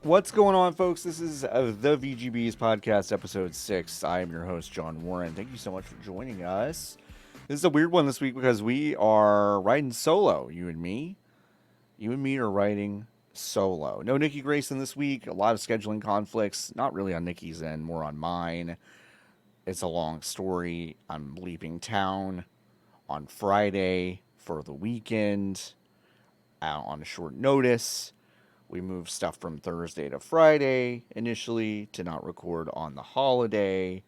What's going on, folks? This is the VGB's podcast, episode 6. I am your host, John Warren. Thank you so much for joining us. This is a weird one this week because we are riding solo, you and me. You and me are riding solo. No Nikki Grayson this week. A lot of scheduling conflicts. Not really on Nikki's end, more on mine. It's a long story. I'm leaving town on Friday for the weekend on a short notice. We moved stuff from Thursday to Friday initially to not record on the holiday.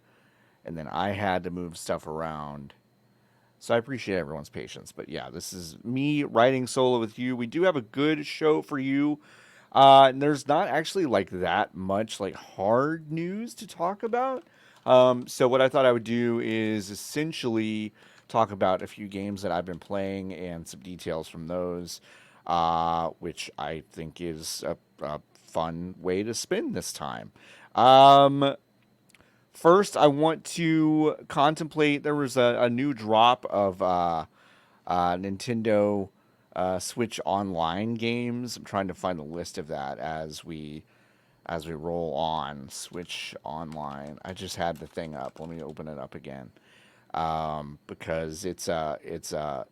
And then I had to move stuff around. So I appreciate everyone's patience. But yeah, this is me riding solo with you. We do have a good show for you. And there's not actually like that much like hard news to talk about. So what I thought I would do is essentially talk about a few games that I've been playing and some details from those, which I think is a fun way to spend this time. Um, First, I want to contemplate. There was a new drop of Nintendo Switch Online games. I'm trying to find a list of that as we roll on. Switch Online. I just had the thing up. Let me open it up again, because it's a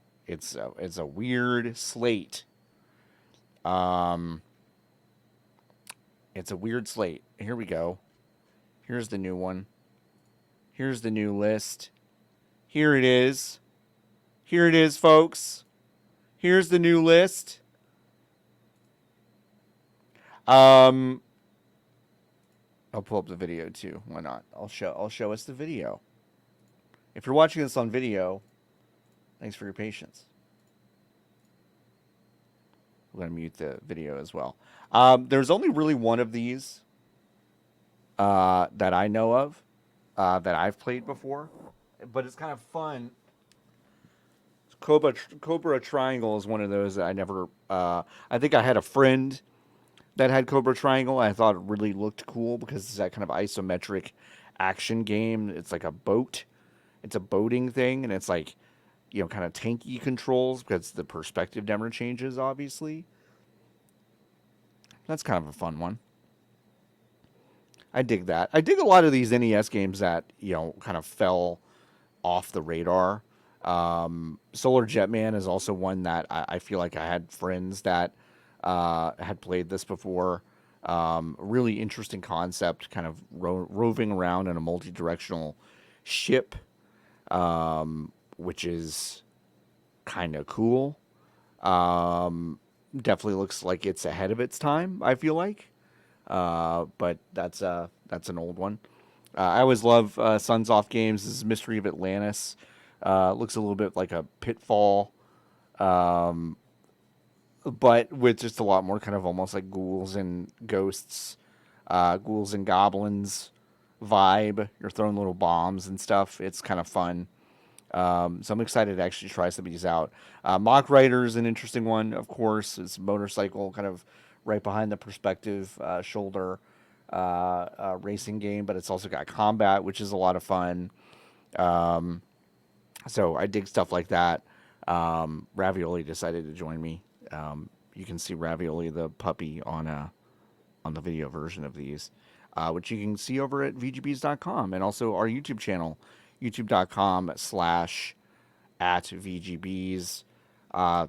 weird slate. Um, it's a weird slate. Here we go. Here's the new one. Here's the new list. Here it is. Here it is, folks. Here's the new list. Um, I'll pull up the video too. Why not? I'll show us the video. If you're watching this on video, thanks for your patience. We're gonna mute the video as well. There's only really one of these that I know of that I've played before, but it's kind of fun. Cobra Triangle is one of those that I never. I think I had a friend that had Cobra Triangle. I thought it really looked cool because it's that kind of isometric action game. It's like a boat. It's a boating thing, and it's like, kind of tanky controls because the perspective never changes. Obviously, that's kind of a fun one. I dig that. I dig a lot of these NES games that kind of fell off the radar. Solar Jetman is also one that I feel like I had friends that had played this before. Really interesting concept, kind of roving around in a multi-directional ship, which is kind of cool. Um, Definitely looks like it's ahead of its time, I feel like. But that's an old one. I always love Sun's Off games. This is Mystery of Atlantis. Looks a little bit like a Pitfall, um, but with just a lot more kind of almost like ghouls and ghosts, ghouls and goblins vibe. You're throwing little bombs and stuff. It's kind of fun. So I'm excited to actually try some of these out. Mock Rider is an interesting one, of course. It's a motorcycle kind of right behind the perspective shoulder racing game, but it's also got combat, which is a lot of fun. Um, so I dig stuff like that. Ravioli decided to join me. You can see Ravioli the puppy on the video version of these, which you can see over at vgbs.com and also our YouTube channel, youtube.com/at VGBs.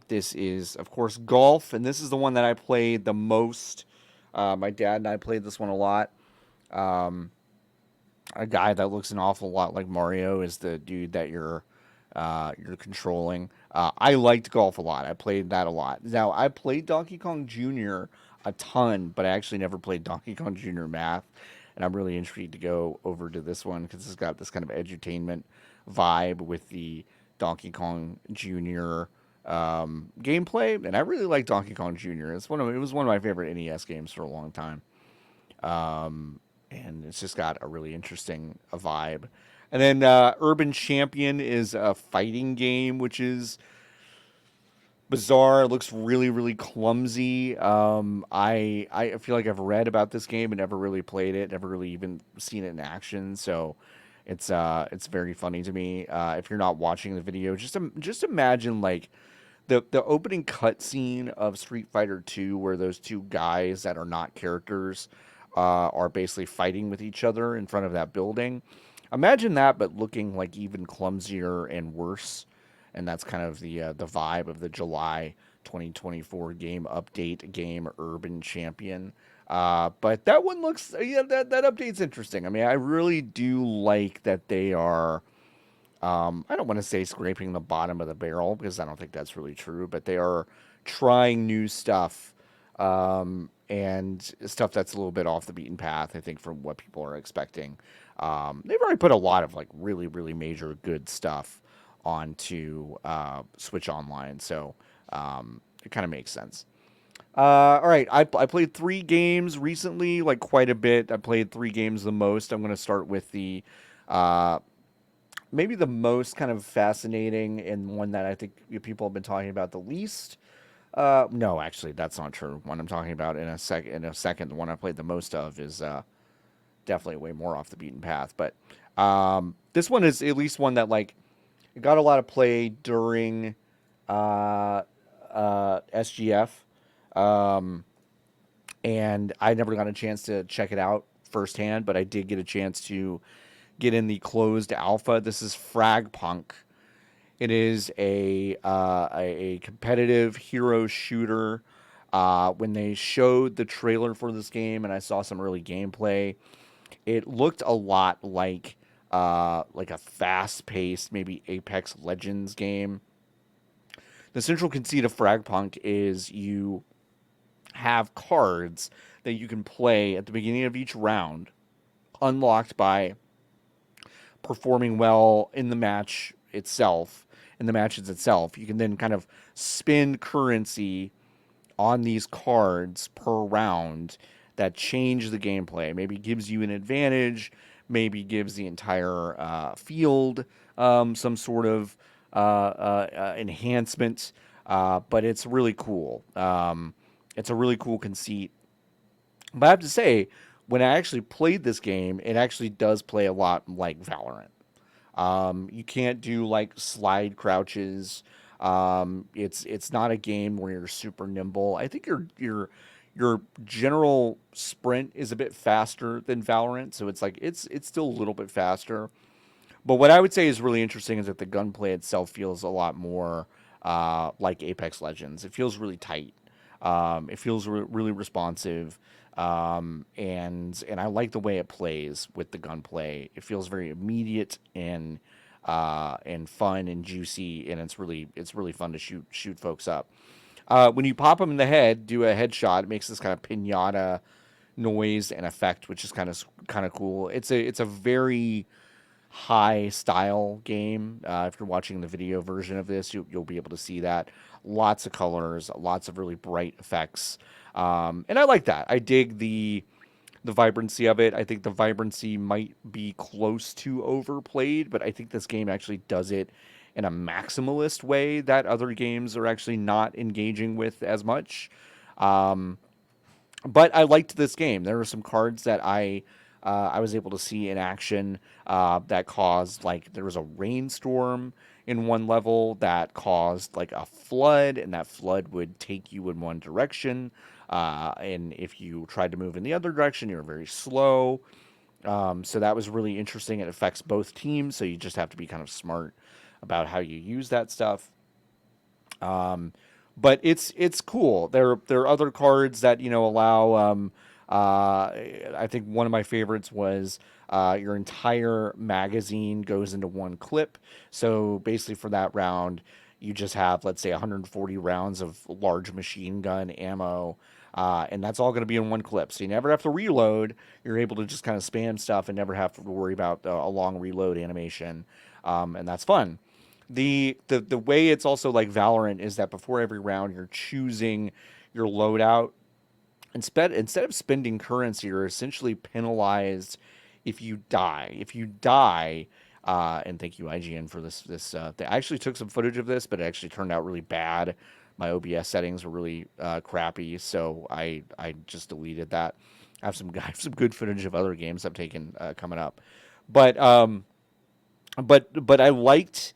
This is, of course, golf, and this is the one that I played the most. My dad and I played this one a lot. Um, a guy that looks an awful lot like Mario is the dude that you're controlling. I liked golf a lot. I played that a lot. Now I played Donkey Kong Jr. a ton, but I actually never played Donkey Kong Jr. Math, and I'm really intrigued to go over to this one because it's got this kind of edutainment vibe with the Donkey Kong Jr. Gameplay, and I really like Donkey Kong Jr. It was one of my favorite NES games for a long time. And it's just got a really interesting vibe. And then Urban Champion is a fighting game, which is bizarre. It looks really, really clumsy. I feel like I've read about this game and never really played it, never really even seen it in action. So it's very funny to me. If you're not watching the video, just imagine like the opening cutscene of Street Fighter 2, where those two guys that are not characters are basically fighting with each other in front of that building. Imagine that, but looking like even clumsier and worse. And that's kind of the vibe of the July 2024 game update, game Urban Champion. But that one looks, yeah, that update's interesting. I mean, I really do like that they are, I don't want to say scraping the bottom of the barrel because I don't think that's really true, but they are trying new stuff, and stuff that's a little bit off the beaten path, I think, from what people are expecting. They've already put a lot of like really, really major good stuff onto Switch Online, so it kind of makes sense. All right, I played 3 games recently, like quite a bit. I played 3 games the most. I'm going to start with the uh, maybe the most kind of fascinating and one that I think people have been talking about the least. No, actually, that's not true. One I'm talking about in a second. In a second, the one I played the most of is definitely way more off the beaten path. But this one is at least one that like it got a lot of play during uh, SGF, um, and I never got a chance to check it out firsthand. But I did get a chance to get in the closed alpha. This is Fragpunk. It is a competitive hero shooter. When they showed the trailer for this game and I saw some early gameplay, it looked a lot like a fast-paced, maybe Apex Legends game. The central conceit of Fragpunk is you have cards that you can play at the beginning of each round, unlocked by performing well in the match itself, in the matches itself. You can then kind of spend currency on these cards per round that change the gameplay. Maybe gives you an advantage, maybe gives the entire field some sort of enhancement. But it's really cool. It's a really cool conceit. But I have to say, when I actually played this game, it actually does play a lot like Valorant. You can't do like slide crouches. It's not a game where you're super nimble. I think your general sprint is a bit faster than Valorant, so it's like it's still a little bit faster. But what I would say is really interesting is that the gunplay itself feels a lot more like Apex Legends. It feels really tight. It feels really responsive, and I like the way it plays with the gunplay. It feels very immediate and fun and juicy, and it's really fun to shoot folks up. When you pop them in the head, do a headshot, it makes this kind of pinata noise and effect, which is kind of cool. It's a very high style game. If you're watching the video version of this, you'll be able to see that. Lots of colors, lots of really bright effects, and I like that. I dig the vibrancy of it. I think the vibrancy might be close to overplayed, but I think this game actually does it in a maximalist way that other games are actually not engaging with as much. Um, but I liked this game. There were some cards that I was able to see in action that caused like there was a rainstorm in one level that caused like a flood, and that flood would take you in one direction. And if you tried to move in the other direction, you were very slow. So that was really interesting. It affects both teams, so you just have to be kind of smart about how you use that stuff. Um, but it's cool. There are other cards that allow. I think one of my favorites was your entire magazine goes into one clip. So basically, for that round, you just have, let's say, 140 rounds of large machine gun ammo. And that's all going to be in one clip. So you never have to reload. You're able to just kind of spam stuff and never have to worry about a long reload animation. And that's fun. The way it's also like Valorant is that before every round you're choosing your loadout. Instead of spending currency, you're essentially penalized if you die. If you die, and thank you IGN for this. I actually took some footage of this, but it actually turned out really bad. My OBS settings were really crappy, so I just deleted that. I have some good footage of other games I've taken coming up, but but I liked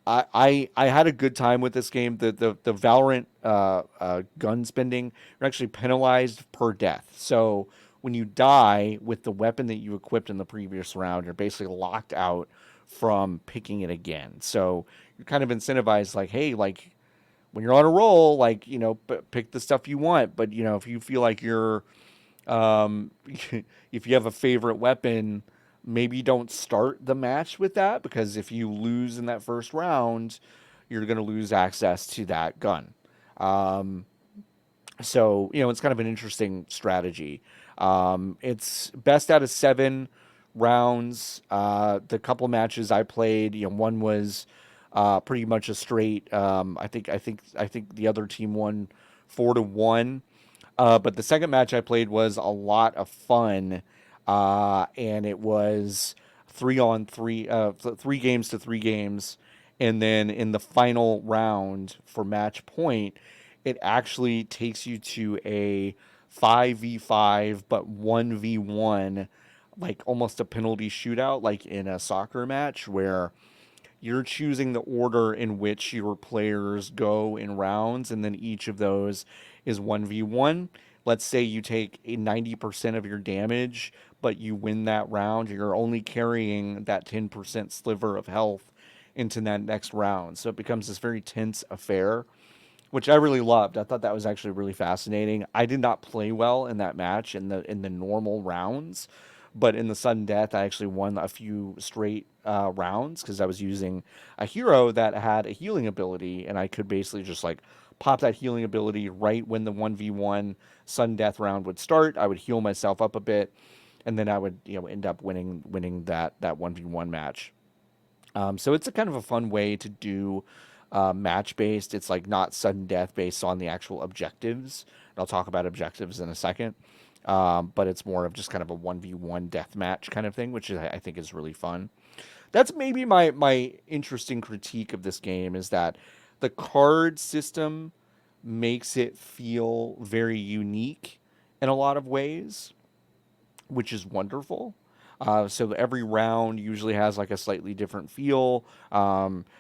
I had a good time with this game. The Valorant gun spending, you're actually penalized per death. So when you die with the weapon that you equipped in the previous round, you're basically locked out from picking it again. So you're kind of incentivized, like, hey, like when you're on a roll, like pick the stuff you want. But if you feel like you're um, if you have a favorite weapon, maybe don't start the match with that because if you lose in that first round, you're going to lose access to that gun. Um, so, it's kind of an interesting strategy. It's best out of 7 rounds. The couple matches I played, one was pretty much a straight. I think the other team won 4-1. But the second match I played was a lot of fun, and it was 3-on-3, 3 games to 3 games, and then in the final round for match point, it actually takes you to a 5v5, but 1v1, like almost a penalty shootout, like in a soccer match where you're choosing the order in which your players go in rounds, and then each of those is 1v1. Let's say you take a 90% of your damage, but you win that round. You're only carrying that 10% sliver of health into that next round. So it becomes this very tense affair, which I really loved. I thought that was actually really fascinating. I did not play well in that match in the normal rounds, but in the sudden death, I actually won a few straight rounds because I was using a hero that had a healing ability, and I could basically just like pop that healing ability right when the 1v1 sudden death round would start. I would heal myself up a bit, and then I would end up winning that 1v1 match. So it's a kind of a fun way to do match based. It's like not sudden death based on the actual objectives. And I'll talk about objectives in a second. But it's more of just kind of a 1v1 death match kind of thing, which I think is really fun. That's maybe my interesting critique of this game is that the card system makes it feel very unique in a lot of ways, which is wonderful. So every round usually has like a slightly different feel.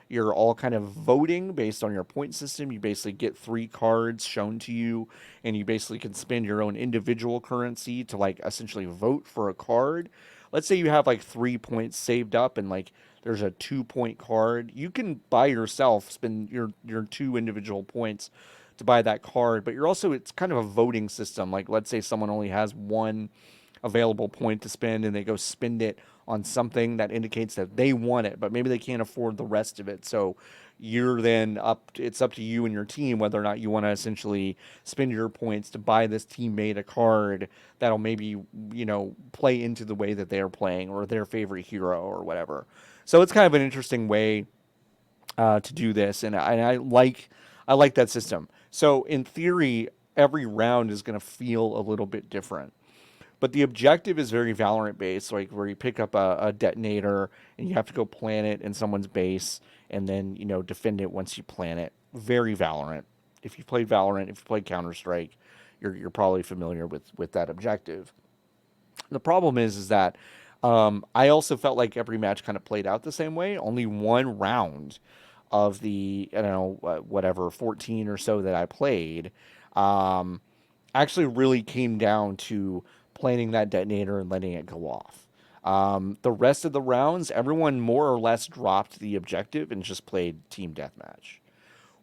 You're all kind of voting based on your point system. You basically get 3 cards shown to you, and you basically can spend your own individual currency to like essentially vote for a card. Let's say you have like 3 points saved up, and like there's a 2 point card. You can by yourself spend your 2 individual points to buy that card, but you're also it's kind of a voting system. Like let's say someone only has one available point to spend and they go spend it on something that indicates that they want it, but maybe they can't afford the rest of it. So you're then it's up to you and your team whether or not you want to essentially spend your points to buy this teammate a card that'll maybe, play into the way that they're playing or their favorite hero or whatever. So it's kind of an interesting way to do this, and I like that system. So in theory, every round is going to feel a little bit different. But the objective is very Valorant based, like where you pick up a detonator and you have to go plant it in someone's base and then, defend it once you plant it. Very Valorant. If you played Valorant, if you played Counter Strike, you're probably familiar with that objective. The problem is that I also felt like every match kind of played out the same way. Only one round of the I don't know whatever 14 or so that I played um, actually really came down to planting that detonator and letting it go off. The rest of the rounds, everyone more or less dropped the objective and just played team deathmatch,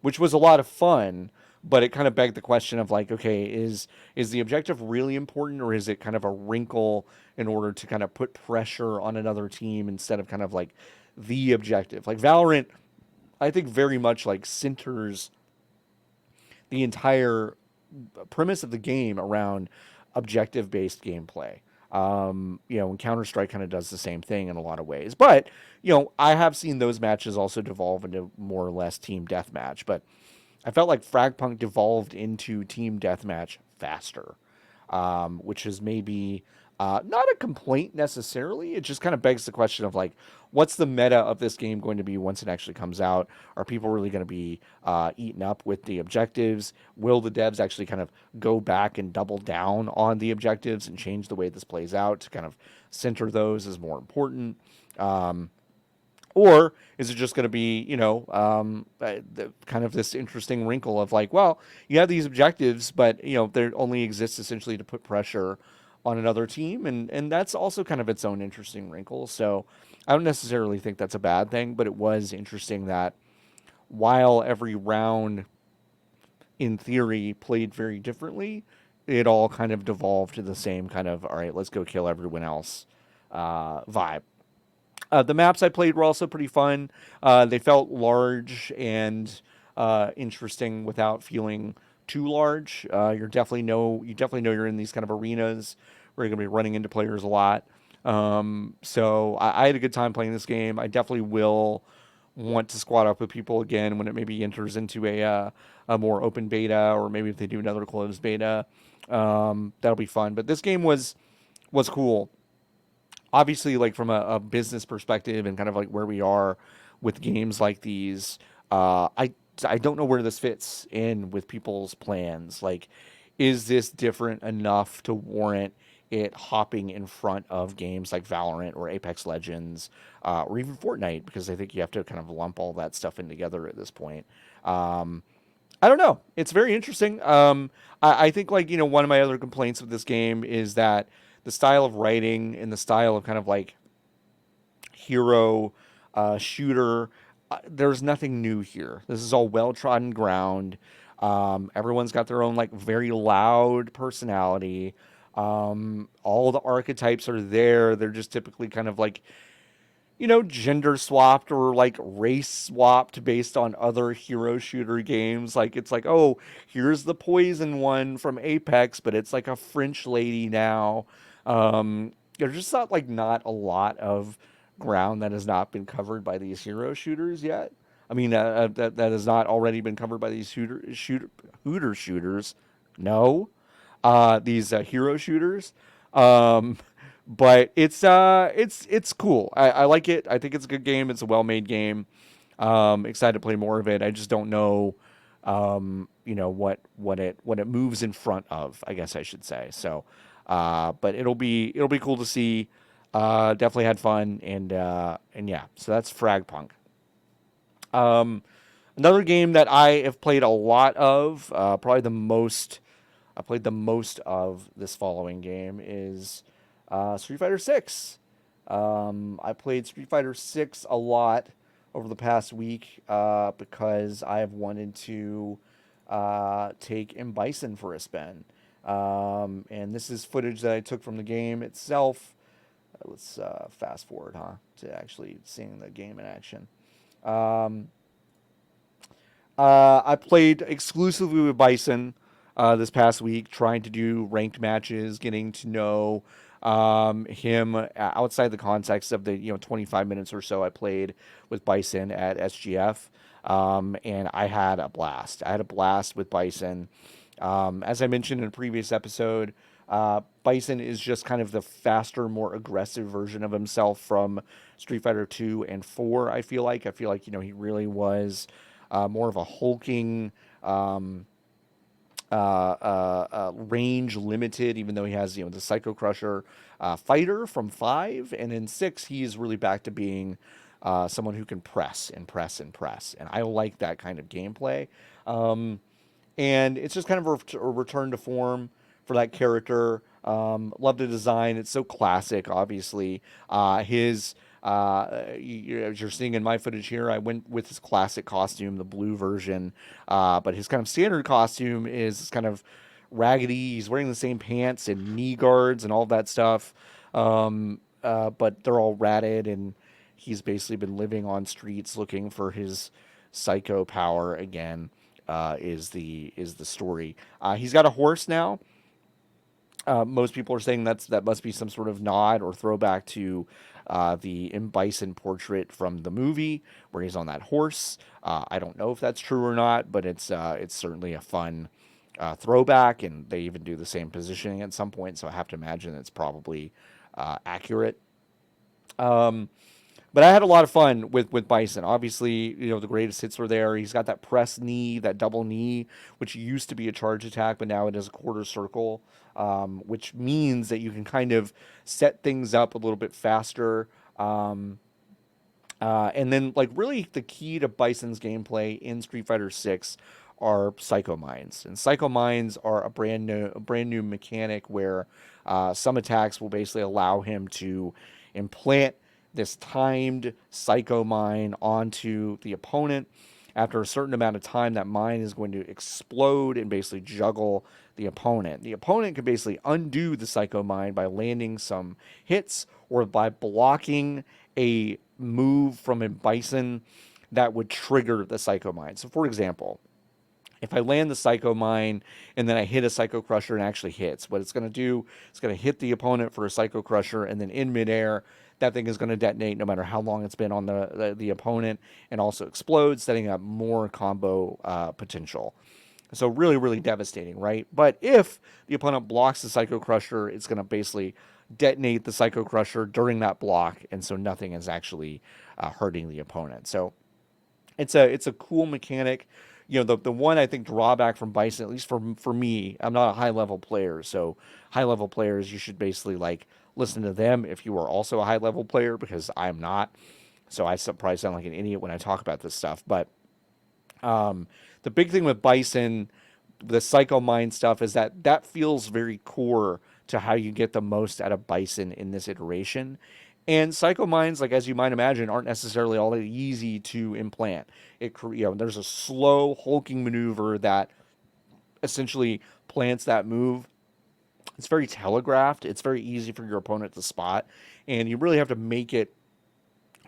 which was a lot of fun. But it kind of begged the question of like, okay, is the objective really important, or is it kind of a wrinkle in order to kind of put pressure on another team instead of kind of like the objective? Like Valorant, I think very much like centers the entire premise of the game around objective based gameplay. And Counter Strike kind of does the same thing in a lot of ways. But, I have seen those matches also devolve into more or less team deathmatch. But I felt like Fragpunk devolved into team deathmatch faster, which is maybe not a complaint necessarily. It just kind of begs the question of like, what's the meta of this game going to be once it actually comes out? Are people really going to be eaten up with the objectives? Will the devs actually kind of go back and double down on the objectives and change the way this plays out to kind of center those as more important? Or is it just going to be, kind of this interesting wrinkle of like, well, you have these objectives, but they only exist essentially to put pressure on another team, and that's also kind of its own interesting wrinkle. So I don't necessarily think that's a bad thing, but it was interesting that while every round in theory played very differently, it all kind of devolved to the same kind of, all right, let's go kill everyone else vibe. The maps I played were also pretty fun. They felt large and interesting without feeling too large. You definitely know you're in these kind of arenas where you're going to be running into players a lot. So I had a good time playing this game. I definitely will want to squad up with people again when it maybe enters into a more open beta, or maybe if they do another closed beta. That'll be fun. But this game was cool. Obviously, like from a business perspective and kind of like where we are with games like these, I don't know where this fits in with people's plans. Like, is this different enough to warrant it hopping in front of games like Valorant or Apex Legends, or even Fortnite? Because I think you have to kind of lump all that stuff in together at this point. Um, I don't know. It's very interesting. I think like one of my other complaints with this game is that the style of writing and the style of kind of like hero shooter, there's nothing new here. This is all well trodden ground. Everyone's got their own like very loud personality. All the archetypes are there. They're just typically kind of like gender swapped or like race swapped based on other hero shooter games. Like it's like, oh, here's the poison one from Apex, but it's like a French lady now. There's just not a lot of ground that has not been covered by these hero shooters yet. I mean, that has not already been covered by these hooter shooters. No, these hero shooters. Um, but it's cool. I like it. I think it's a good game. It's a well made game. Excited to play more of it. I just don't know, what it moves in front of, I guess I should say. So, but it'll be cool to see. Definitely had fun, and yeah. So that's Fragpunk. Um, Another game that I have played a lot of, probably the most I played the most of this following game is Street Fighter Six. I played Street Fighter Six a lot over the past week because I have wanted to take Bison for a spin. And this is footage that I took from the game itself. Let's fast forward, to actually seeing the game in action. Um, I played exclusively with Bison this past week, trying to do ranked matches, getting to know him outside the context of the 25 minutes or so I played with Bison at SGF, and I had a blast. I had a blast with Bison. As I mentioned in a previous episode, Bison is just kind of the faster, more aggressive version of himself from Street Fighter 2 and 4. I feel like he really was more of a hulking, range limited, even though he has the Psycho Crusher fighter from 5, and in 6 he is really back to being someone who can press and press and press, and I like that kind of gameplay. And it's just kind of a return to form for that character. Love the design; it's so classic. Obviously, as you're seeing in my footage here, I went with his classic costume, the blue version. But his kind of standard costume is kind of raggedy. He's wearing the same pants and knee guards and all that stuff. But they're all ratted, and he's basically been living on streets looking for his psycho power again. Is the story? He's got a horse now. Most people are saying that must be some sort of nod or throwback to the M. Bison portrait from the movie where he's on that horse. I don't know if that's true or not, but it's certainly a fun throwback, and they even do the same positioning at some point, so I have to imagine it's probably accurate. Um, but I had a lot of fun with Bison. Obviously, the greatest hits were there. He's got that press knee, that double knee, which used to be a charge attack, but now it is a quarter circle, which means that you can kind of set things up a little bit faster. And then, like, really, the key to Bison's gameplay in Street Fighter Six are Psycho Mines, and Psycho Mines are a brand new mechanic where some attacks will basically allow him to implant this timed Psycho Mine onto the opponent. After a certain amount of time, that mine is going to explode and basically juggle the opponent. The opponent can basically undo the Psycho Mine by landing some hits or by blocking a move from a Bison that would trigger the Psycho Mine. So, for example, if I land the Psycho Mine and then I hit a Psycho Crusher and actually hits, what it's going to do, it's going to hit the opponent for a Psycho Crusher, and then in midair, that thing is going to detonate no matter how long it's been on the opponent, and also explode, setting up more combo potential. So really, really devastating, right? But if the opponent blocks the Psycho Crusher, it's going to basically detonate the Psycho Crusher during that block, and so nothing is actually hurting the opponent. So it's a cool mechanic. You know, the one I think drawback from Bison, at least for me, I'm not a high level player, so high level players you should basically like listen to them if you are also a high level player, because I'm not. So I probably sound like an idiot when I talk about this stuff. But the big thing with Bison, the Psycho Mind stuff, is that that feels very core to how you get the most out of Bison in this iteration. And Psycho Minds, like as you might imagine, aren't necessarily all that easy to implant. There's a slow hulking maneuver that essentially plants that move. It's very telegraphed. It's very easy for your opponent to spot, and you really have to make it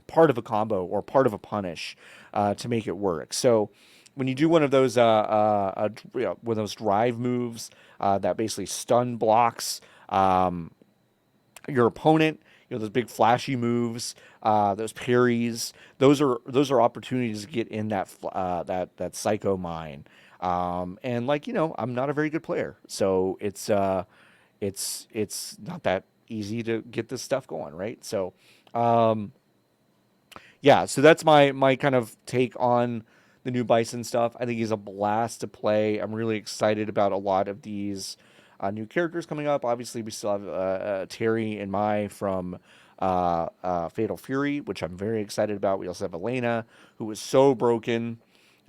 part of a combo or part of a punish to make it work. So when you do one of those one of those drive moves that basically stun blocks your opponent, those big flashy moves, those parries, those are opportunities to get in that Psycho Mine. And like I'm not a very good player, so it's not that easy to get this stuff going, right? So um, yeah, so that's my kind of take on the new Bison stuff. I think he's a blast to play. I'm really excited about a lot of these new characters coming up. Obviously, we still have Terry and Mai from Fatal Fury, which I'm very excited about. We also have Elena, who was so broken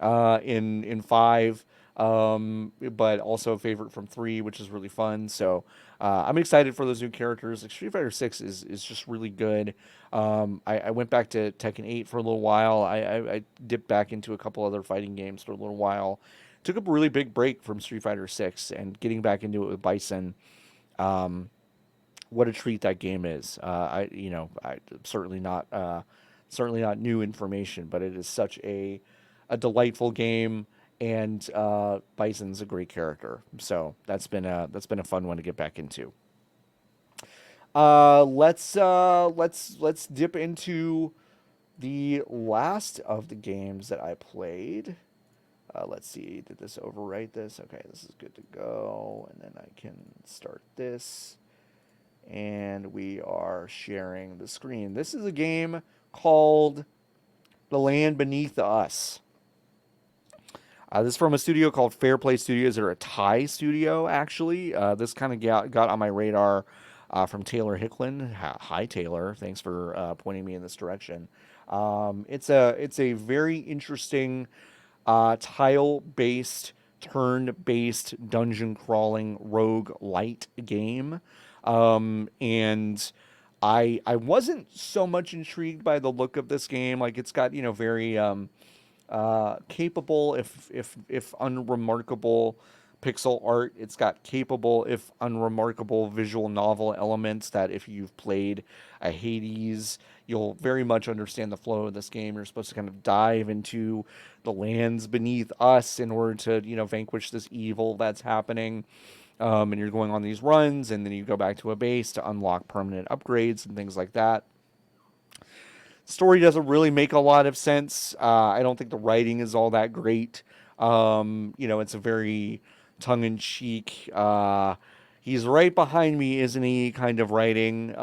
in five, but also a favorite from three, which is really fun. So I'm excited for those new characters. Like Street Fighter Six is just really good. I went back to Tekken 8 for a little while. I dipped back into a couple other fighting games for a little while. Took a really big break from Street Fighter 6 and getting back into it with Bison. Um, what a treat that game is. I certainly not new information, but it is such a delightful game, and Bison's a great character. So that's been a fun one to get back into. Let's dip into the last of the games that I played. Let's see, did this overwrite this? Okay, this is good to go, and then I can start this. And we are sharing the screen. This is a game called The Land Beneath Us. This is from a studio called Fair Play Studios. They're a Thai studio, actually. This kind of got on my radar from Taylor Hicklin. Hi, Taylor. Thanks for pointing me in this direction. It's a very interesting tile-based, turn-based dungeon crawling rogue light game. And I wasn't so much intrigued by the look of this game. Like it's got very capable, if unremarkable, pixel art. It's got capable, if unremarkable, visual novel elements that if you've played a Hades, you'll very much understand the flow of this game. You're supposed to kind of dive into the lands beneath us in order to vanquish this evil that's happening. And you're going on these runs, and then you go back to a base to unlock permanent upgrades and things like that. Story doesn't really make a lot of sense. I don't think the writing is all that great. It's a very tongue-in-cheek. He's right behind me, isn't he? Kind of writing.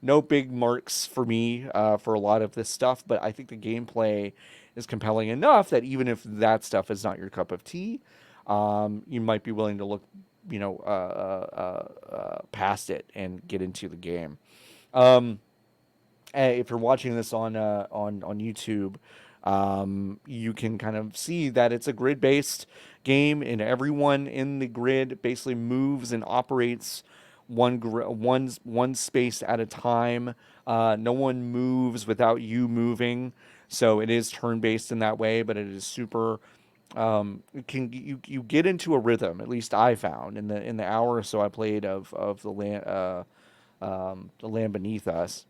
No big marks for me for a lot of this stuff. But I think the gameplay is compelling enough that even if that stuff is not your cup of tea, you might be willing to look, past it and get into the game. Um, if you're watching this on YouTube, you can kind of see that it's a grid based game, and everyone in the grid basically moves and operates one space at a time. No one moves without you moving, so it is turn based in that way, but it is super. You get into a rhythm. At least I found in the hour or so I played of the land beneath us.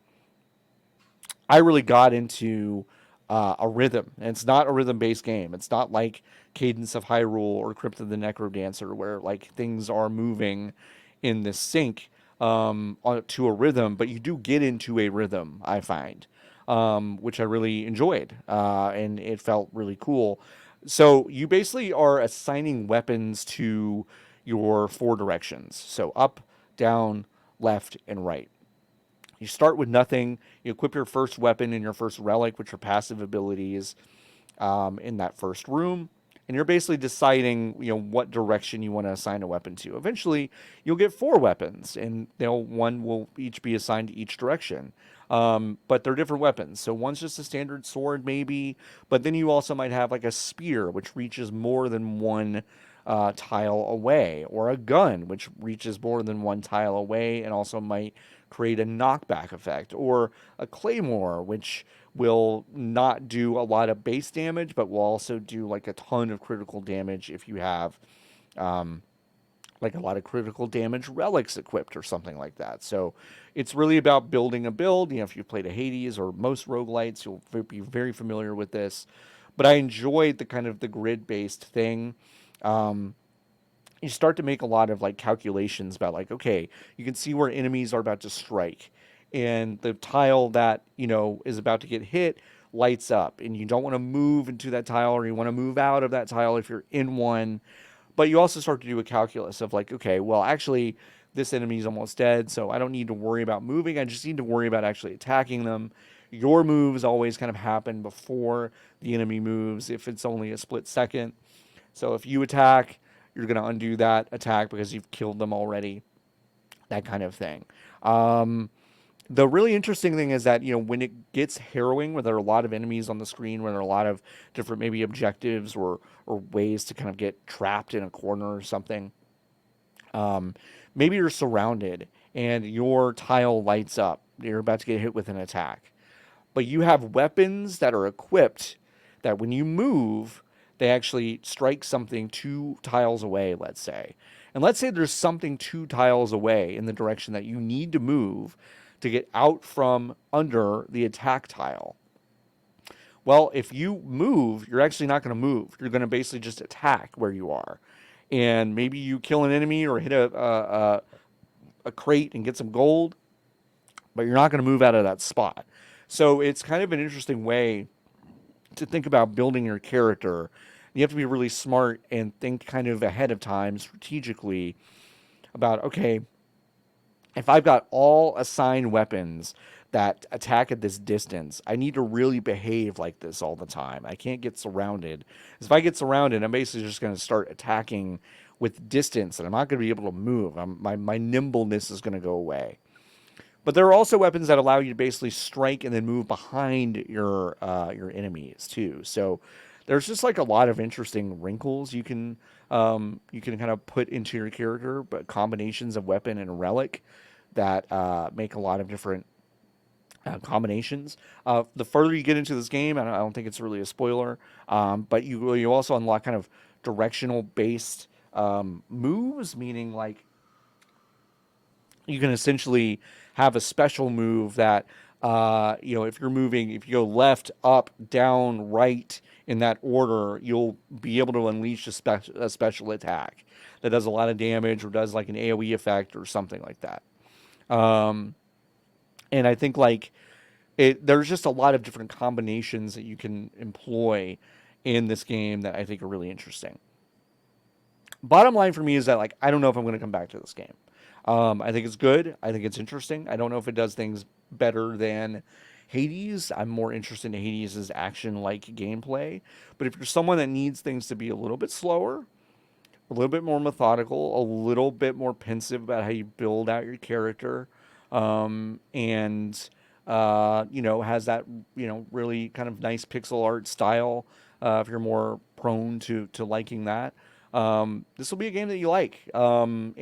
I really got into a rhythm. And it's not a rhythm based game. It's not like Cadence of Hyrule or Crypt of the Necrodancer, where like things are moving in this sync to a rhythm, but you do get into a rhythm, I find, which I really enjoyed. And it felt really cool. So you basically are assigning weapons to your four directions. So up, down, left, and right. You start with nothing. You equip your first weapon and your first relic, which are passive abilities, in that first room. And you're basically deciding, what direction you want to assign a weapon to. Eventually, you'll get four weapons, and one will each be assigned to each direction. But they're different weapons. So one's just a standard sword, maybe, but then you also might have like a spear, which reaches more than one tile away, or a gun, which reaches more than one tile away and also might create a knockback effect, or a claymore, which will not do a lot of base damage, but will also do like a ton of critical damage if you have like a lot of critical damage relics equipped or something like that. So it's really about building a build. If you've played a Hades or most roguelites, you'll be very familiar with this. But I enjoyed the kind of the grid based thing. Um, you start to make a lot of like calculations about like, okay, you can see where enemies are about to strike, and the tile that is about to get hit lights up, and you don't want to move into that tile, or you want to move out of that tile if you're in one. But you also start to do a calculus of like, okay, well, actually this enemy is almost dead, so I don't need to worry about moving. I just need to worry about actually attacking them. Your moves always kind of happen before the enemy moves if it's only a split second. So if you attack, you're going to undo that attack because you've killed them already. That kind of thing. Um, the really interesting thing is that when it gets harrowing, where there are a lot of enemies on the screen, where there are a lot of different maybe objectives or ways to kind of get trapped in a corner or something. Um, Maybe you're surrounded and your tile lights up. You're about to get hit with an attack, but you have weapons that are equipped that when you move, they actually strike something two tiles away, let's say. And let's say there's something two tiles away in the direction that you need to move to get out from under the attack tile. Well, if you move, you're actually not going to move. You're going to basically just attack where you are. And maybe you kill an enemy or hit a crate and get some gold, but you're not going to move out of that spot. So it's kind of an interesting way to think about building your character. You have to be really smart and think kind of ahead of time strategically about, okay, if I've got all assigned weapons that attack at this distance, I need to really behave like this all the time. I can't get surrounded. If I get surrounded, I'm basically just going to start attacking with distance, and I'm not going to be able to move. My nimbleness is going to go away. But there are also weapons that allow you to basically strike and then move behind your enemies too. So there's just like a lot of interesting wrinkles you can kind of put into your character, but combinations of weapon and relic that make a lot of different combinations. The further you get into this game, I don't think it's really a spoiler, but you also unlock kind of directional based moves, meaning like you can essentially have a special move that if you're moving, if you go left, up, down, right in that order, you'll be able to unleash a special attack that does a lot of damage or does like an AoE effect or something like that. Um, and I think like there's just a lot of different combinations that you can employ in this game that I think are really interesting. Bottom line for me is that like I don't know if I'm going to come back to this game. I think it's good. I think it's interesting. I don't know if it does things better than Hades. I'm more interested in Hades' action-like gameplay. But if you're someone that needs things to be a little bit slower, a little bit more methodical, a little bit more pensive about how you build out your character, and has that, really kind of nice pixel art style. If you're more prone to liking that, this will be a game that you like. And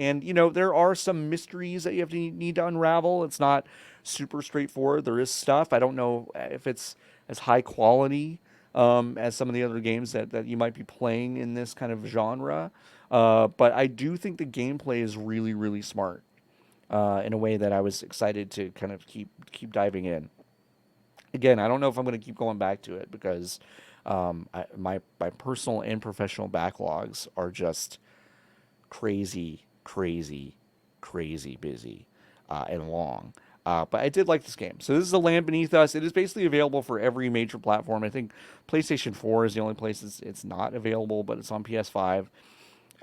there are some mysteries that you have to need to unravel. It's not super straightforward. There is stuff. I don't know if it's as high quality as some of the other games that you might be playing in this kind of genre. But I do think the gameplay is really, really smart in a way that I was excited to kind of keep diving in. Again, I don't know if I'm going to keep going back to it because my personal and professional backlogs are just crazy, crazy, crazy busy and long. But I did like this game. So this is The Land Beneath Us. It is basically available for every major platform. I think PlayStation 4 is the only place it's not available, but it's on PS5,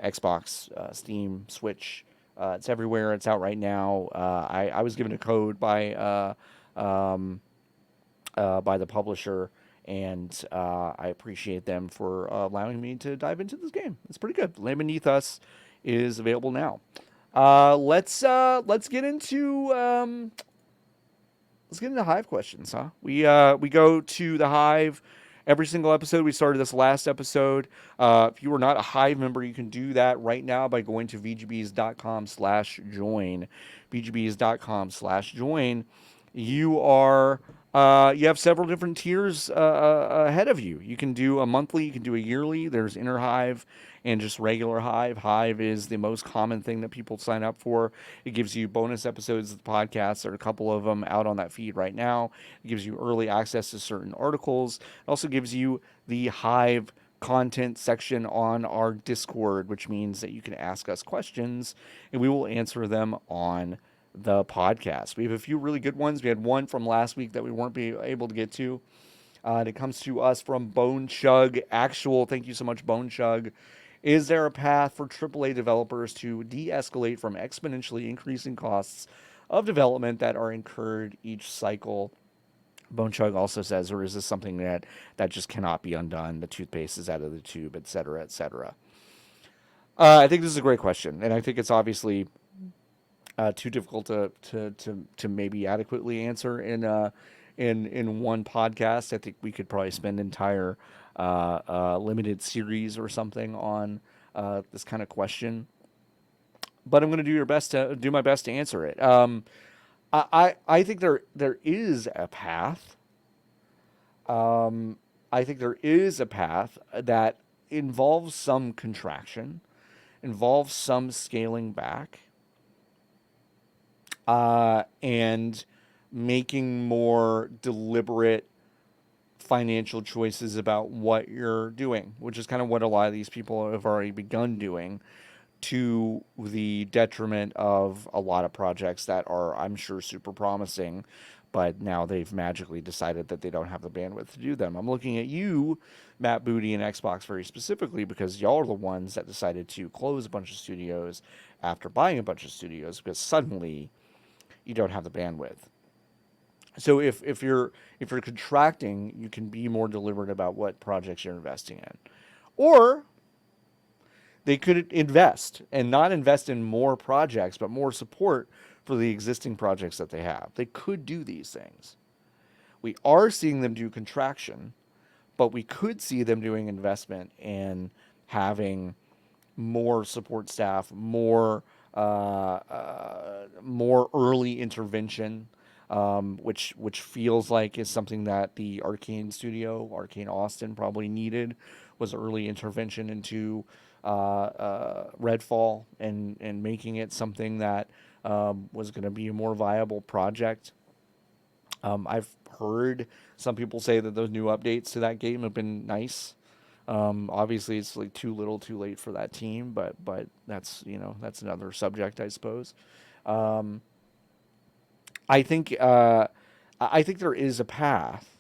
Xbox, Steam, Switch. It's everywhere. It's out right now. I was given a code by the publisher, and I appreciate them for allowing me to dive into this game. It's pretty good. Land Beneath Us is available now. Let's get into Hive questions, huh? We go to the Hive every single episode. We started this last episode. If you are not a Hive member, you can do that right now by going to vgbs.com/join. vgbs.com/join. You have several different tiers ahead of you. You can do a monthly, you can do a yearly. There's Inner Hive and just regular Hive. Hive is the most common thing that people sign up for. It gives you bonus episodes of the podcast. There are a couple of them out on that feed right now. It gives you early access to certain articles. It also gives you the Hive content section on our Discord, which means that you can ask us questions and we will answer them on the podcast. We have a few really good ones. We had one from last week that we weren't able to get to. And it comes to us from Bone Chug Actual. Thank you so much, Bone Chug. Is there a path for AAA developers to de-escalate from exponentially increasing costs of development that are incurred each cycle? Bone Chug also says, or is this something that just cannot be undone? The toothpaste is out of the tube, etc., etc. I think this is a great question, and I think it's obviously too difficult to maybe adequately answer in one podcast. I think we could probably spend an entire limited series or something on this kind of question. But I'm going to do my best to answer it. I think there is a path. I think there is a path that involves some contraction, involves some scaling back, and making more deliberate financial choices about what you're doing, which is kind of what a lot of these people have already begun doing, to the detriment of a lot of projects that are, I'm sure, super promising, but now they've magically decided that they don't have the bandwidth to do them. I'm looking at you, Matt Booty, and Xbox very specifically because y'all are the ones that decided to close a bunch of studios after buying a bunch of studios because suddenly you don't have the bandwidth. So if you're contracting, you can be more deliberate about what projects you're investing in. Or they could invest and not invest in more projects, but more support for the existing projects that they have. They could do these things. We are seeing them do contraction, but we could see them doing investment and having more support staff, more early intervention, which feels like is something that the Arcane Austin, probably needed, was early intervention into Redfall and making it something that was going to be a more viable project. I've heard some people say that those new updates to that game have been nice. Obviously, it's like too little, too late for that team, but that's another subject, I suppose. I think I think there is a path,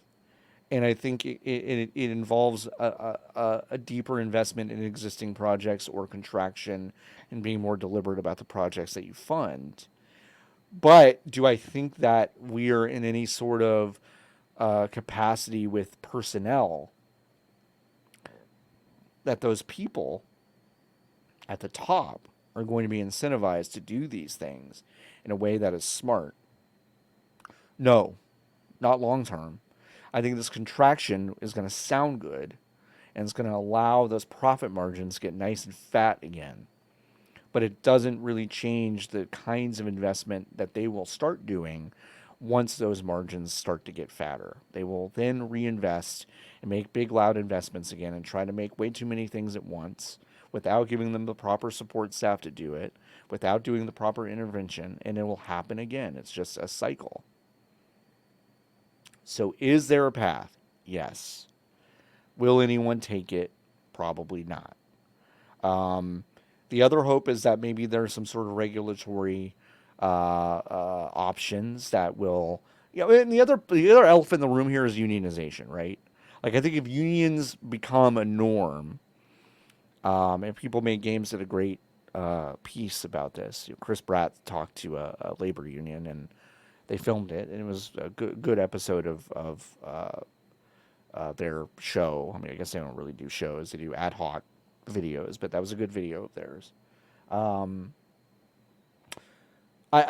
and I think it involves a deeper investment in existing projects or contraction and being more deliberate about the projects that you fund. But do I think that we are in any sort of capacity with personnel that those people at the top are going to be incentivized to do these things in a way that is smart? No. not long term. I think this contraction is going to sound good, and it's going to allow those profit margins to get nice and fat again. But it doesn't really change the kinds of investment that they will start doing once those margins start to get fatter. They will then reinvest and make big, loud investments again and try to make way too many things at once without giving them the proper support staff to do it, without doing the proper intervention, and it will happen again. It's just a cycle. So, is there a path? Yes. Will anyone take it? Probably not. Um, the other hope is that maybe there's some sort of regulatory options that will, and the other elephant in the room here is unionization, right? Like I think if unions become a norm, and people make games that a great piece about this. Chris Pratt talked to a labor union and they filmed it, and it was a good episode of their show. I mean, I guess they don't really do shows; they do ad hoc videos, but that was a good video of theirs. Um,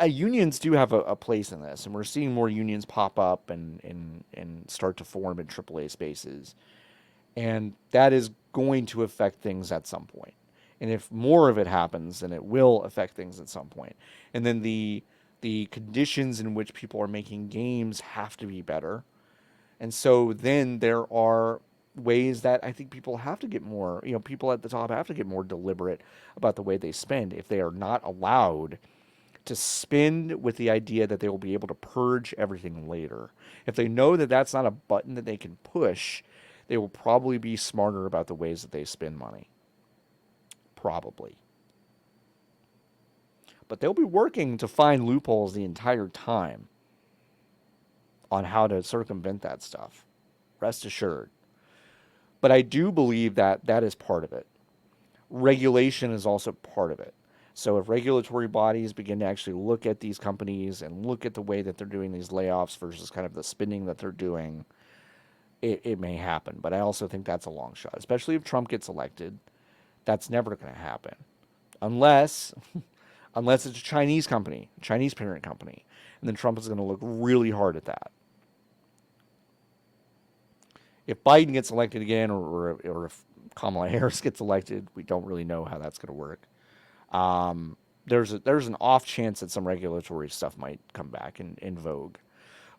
unions do have a place in this, and we're seeing more unions pop up and start to form in AAA spaces, and that is going to affect things at some point. And if more of it happens, then it will affect things at some point. And then the conditions in which people are making games have to be better. And so then there are ways that I think people have to get more, people at the top have to get more deliberate about the way they spend if they are not allowed to spend with the idea that they will be able to purge everything later. If they know that that's not a button that they can push, they will probably be smarter about the ways that they spend money. Probably. But they'll be working to find loopholes the entire time on how to circumvent that stuff. Rest assured. But I do believe that that is part of it. Regulation is also part of it. So if regulatory bodies begin to actually look at these companies and look at the way that they're doing these layoffs versus kind of the spending that they're doing, it may happen. But I also think that's a long shot, especially if Trump gets elected. That's never going to happen unless unless it's a Chinese company, Chinese parent company, and then Trump is going to look really hard at that. If Biden gets elected again, or if Kamala Harris gets elected, we don't really know how that's going to work. There's an off chance that some regulatory stuff might come back in vogue.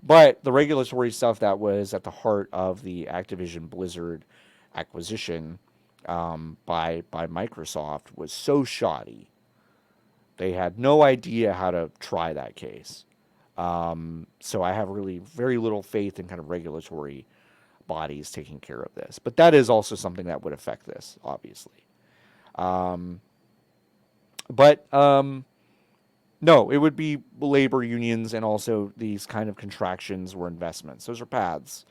But the regulatory stuff that was at the heart of the Activision Blizzard acquisition by Microsoft was so shoddy. They had no idea how to try that case. So I have really very little faith in kind of regulatory bodies taking care of this. But that is also something that would affect this, obviously. Um, but no, it would be labor unions and also these kind of contractions or investments. Those are paths.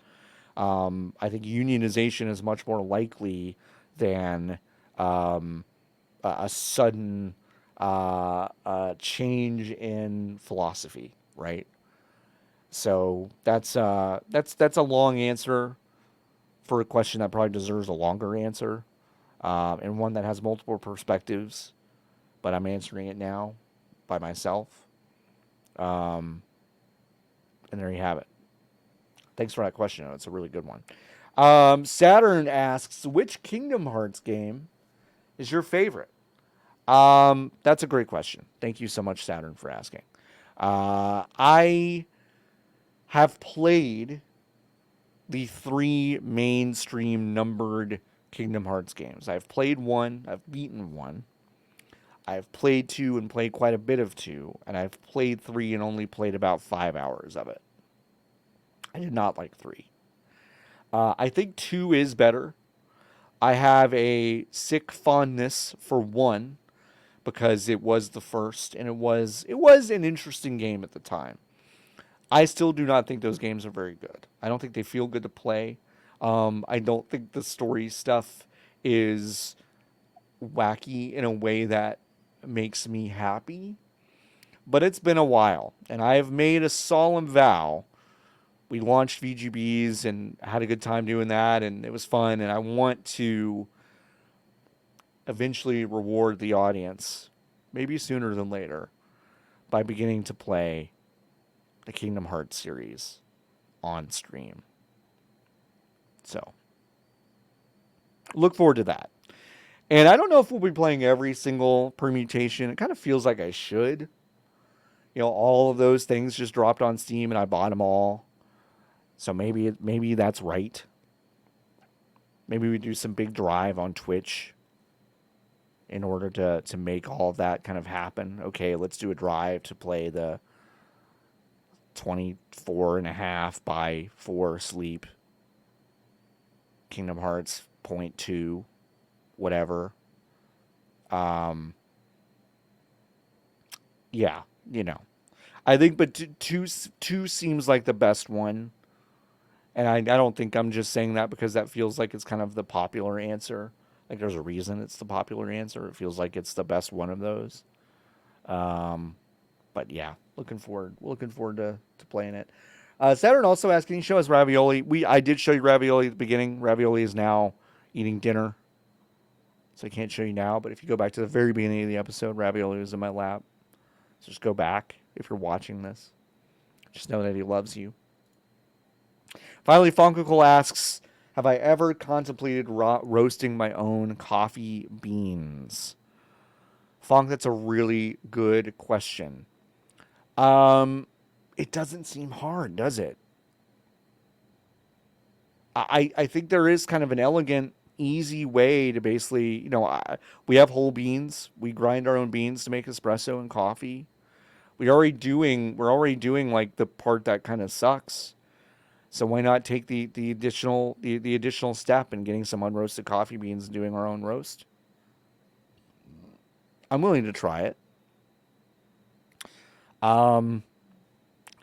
I think unionization is much more likely than a sudden change in philosophy, right? So that's a long answer for a question that probably deserves a longer answer, and one that has multiple perspectives. But I'm answering it now by myself. Um, and there you have it. Thanks for that question. It's a really good one. Saturn asks, which Kingdom Hearts game is your favorite? That's a great question. Thank you so much, Saturn, for asking. I have played the three mainstream numbered Kingdom Hearts games. I've played one, I've beaten one. I've played two and played quite a bit of two, and I've played three and only played about 5 hours of it. I did not like three. I think two is better. I have a sick fondness for one because it was the first, and it was an interesting game at the time. I still do not think those games are very good. I don't think they feel good to play. I don't think the story stuff is wacky in a way that makes me happy. But it's been a while, and I have made a solemn vow. We launched VGBs and had a good time doing that, and it was fun. And I want to eventually reward the audience, maybe sooner than later, by beginning to play the Kingdom Hearts series on stream. So look forward to that. And I don't know if we'll be playing every single permutation. It kind of feels like I should. All of those things just dropped on Steam and I bought them all. So maybe that's right. Maybe we do some big drive on Twitch in order to make all of that kind of happen. Okay, let's do a drive to play the 24.5 by 4 sleep Kingdom Hearts .2 whatever. Yeah, I think, but two seems like the best one, and I don't think I'm just saying that because that feels like it's kind of the popular answer. Like there's a reason it's the popular answer. It feels like it's the best one of those. But yeah, looking forward to playing it. Saturn also asked, can you show us ravioli? I did show you ravioli at the beginning. Ravioli is now eating dinner, so I can't show you now. But if you go back to the very beginning of the episode, ravioli was in my lap. So just go back if you're watching this. Just know that he loves you. Finally, Funkicle asks, have I ever contemplated roasting my own coffee beans? Funk, that's a really good question. It doesn't seem hard, does it? I think there is kind of an elegant, easy way to basically, we have whole beans. We grind our own beans to make espresso and coffee. We're already doing like the part that kind of sucks. So why not take the additional step in getting some unroasted coffee beans and doing our own roast? I'm willing to try it.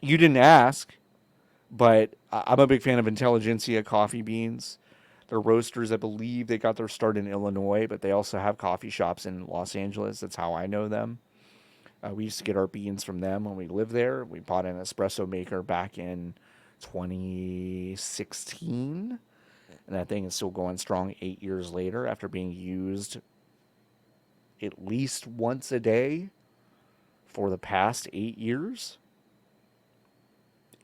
You didn't ask, but I'm a big fan of Intelligentsia coffee beans. They're roasters. I believe they got their start in Illinois, but they also have coffee shops in Los Angeles. That's how I know them. We used to get our beans from them when we lived there. We bought an espresso maker back in 2016. And that thing is still going strong 8 years later after being used at least once a day for the past 8 years.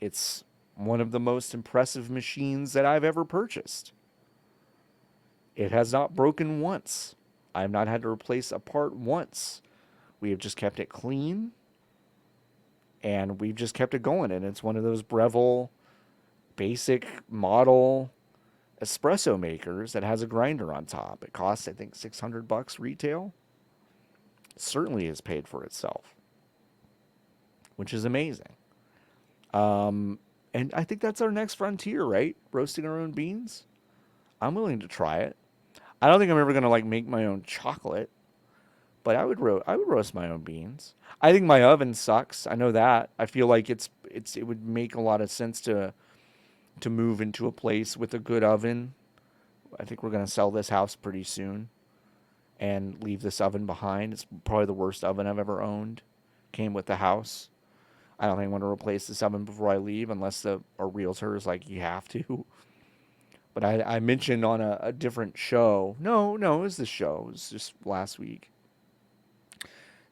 It's one of the most impressive machines that I've ever purchased. It has not broken once. I have not had to replace a part once. We have just kept it clean, and we've just kept it going. And it's one of those Breville basic model espresso makers that has a grinder on top. It costs, I think, $600 retail. It certainly has paid for itself, which is amazing. And I think that's our next frontier, right? Roasting our own beans. I'm willing to try it. I don't think I'm ever gonna make my own chocolate, but I would roast my own beans. I think my oven sucks. I know that. I feel like it would make a lot of sense to move into a place with a good oven. I think we're gonna sell this house pretty soon and leave this oven behind. It's probably the worst oven I've ever owned. Came with the house. I don't think I want to replace this oven before I leave unless a realtor is like, you have to. But I mentioned on a different show. No, it was this show. It was just last week.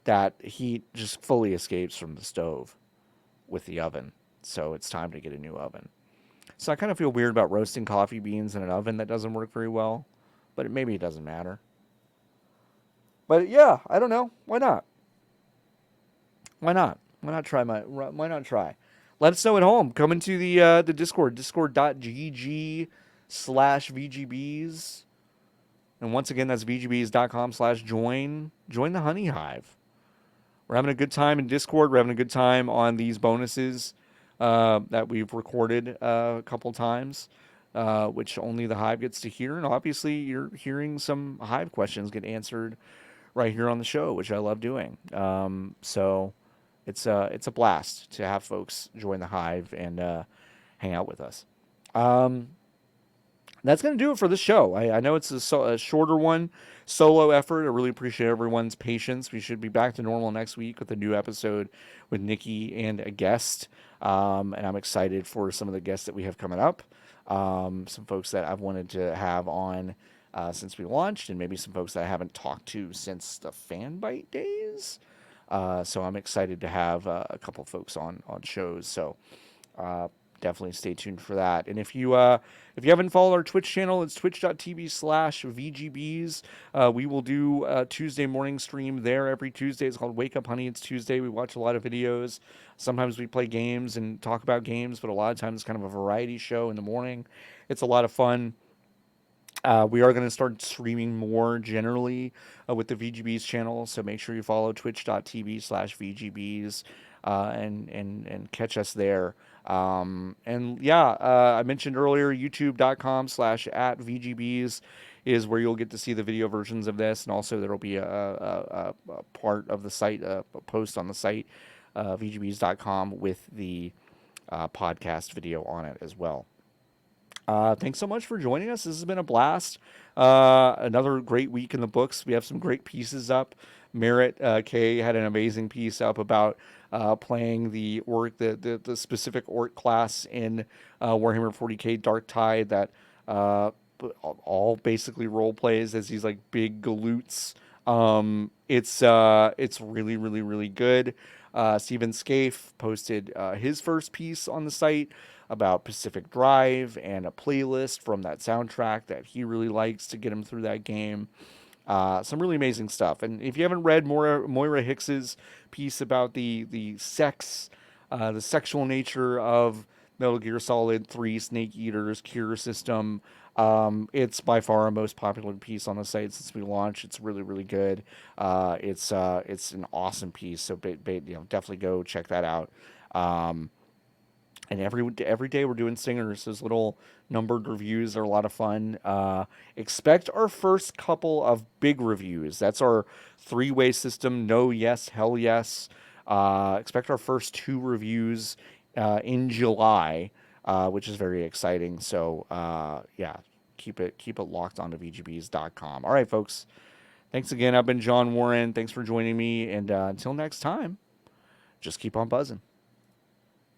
That heat just fully escapes from the stove with the oven. So it's time to get a new oven. So I kind of feel weird about roasting coffee beans in an oven that doesn't work very well. But maybe it doesn't matter. But yeah, I don't know. Why not? Why not? Why not try? Let us know at home. Come into the Discord, discord.gg/VGBs. And once again, that's vgbs.com/join. Join the Honey Hive. We're having a good time in Discord. We're having a good time on these bonuses that we've recorded a couple times, which only the Hive gets to hear. And obviously, you're hearing some Hive questions get answered right here on the show, which I love doing. So it's a blast to have folks join the Hive and hang out with us. That's going to do it for this show. I know it's a shorter one, solo effort. I really appreciate everyone's patience. We should be back to normal next week with a new episode with Nikki and a guest. And I'm excited for some of the guests that we have coming up. Some folks that I've wanted to have on since we launched, and maybe some folks that I haven't talked to since the Fanbite days. So I'm excited to have a couple folks on shows. So definitely stay tuned for that. And if you haven't followed our Twitch channel, it's twitch.tv/VGBs. We will do a Tuesday morning stream there every Tuesday. It's called Wake Up Honey. It's Tuesday. We watch a lot of videos. Sometimes we play games and talk about games, but a lot of times it's kind of a variety show in the morning. It's a lot of fun. We are going to start streaming more generally with the VGBs channel, so make sure you follow twitch.tv/VGBs and catch us there. And yeah, I mentioned earlier, youtube.com/at VGBs is where you'll get to see the video versions of this, and also there will be a part of the site, a post on the site, VGBs.com, with the podcast video on it as well. Thanks so much for joining us. This has been a blast. Another great week in the books. We have some great pieces up. Merritt K had an amazing piece up about playing the orc, the specific orc class in Warhammer 40k Dark Tide that all basically role plays as these like big galoots. It's really really really good. Steven Scaife posted his first piece on the site about Pacific Drive and a playlist from that soundtrack that he really likes to get him through that game. Some really amazing stuff. And if you haven't read Moira Hicks's piece about the sexual nature of Metal Gear Solid 3 Snake Eater's cure system, it's by far our most popular piece on the site since we launched. It's really, really good. It's an awesome piece, so definitely go check that out. And every day we're doing singers. Those little numbered reviews are a lot of fun. Expect our first couple of big reviews. That's our 3-way system. No, yes, hell yes. Expect our first 2 reviews in July, which is very exciting. So yeah, keep it locked onto VGBs.com. All right, folks. Thanks again. I've been John Warren. Thanks for joining me. And until next time, just keep on buzzing.